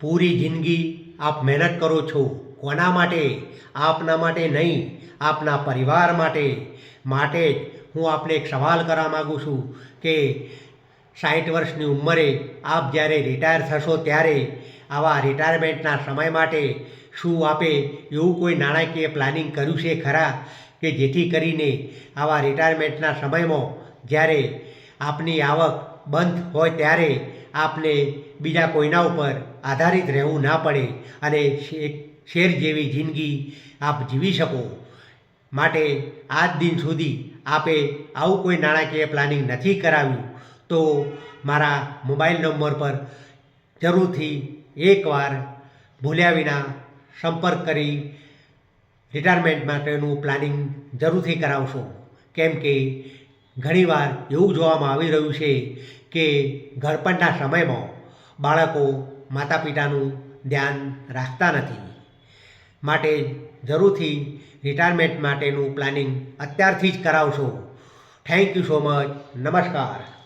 પૂરી જિંદગી આપ મહેનત કરો છો કોના માટે? આપના માટે નહીં, આપના પરિવાર માટે. માટે જ હું આપને એક સવાલ કરવા માગું છું કે 60 વર્ષની ઉંમરે આપ જ્યારે રિટાયર થશો ત્યારે આવા રિટાયરમેન્ટના સમય માટે શું આપે એવું કોઈ નાણાકીય પ્લાનિંગ કર્યું છે ખરા? કે જેથી કરીને આવા રિટાયરમેન્ટના સમયમાં જ્યારે આપની આવક બંધ હોય ત્યારે આપને બીજા કોઈના ઉપર આધારિત રહેવું ના પડે અને એક શેર જેવી જિંદગી આપ જીવી શકો. માટે આજ દિન સુધી આપે આવું કોઈ નાણાકીય પ્લાનિંગ નથી કરાવ્યું તો મારા મોબાઈલ નંબર પર જરૂરથી એકવાર ભૂલ્યા વિના સંપર્ક કરી રિટાયરમેન્ટ માટેનું પ્લાનિંગ જરૂરથી કરાવશો. કેમ કે ઘણીવાર એવું જોવામાં આવી રહ્યું છે કે ઘડપણના સમયમાં બાળકો માતા પિતાનું ધ્યાન રાખતા નથી. માટે જરૂરથી રિટાયરમેન્ટ માટેનું પ્લાનિંગ અત્યારથી જ કરાવશો. Thank you so much. નમસ્કાર.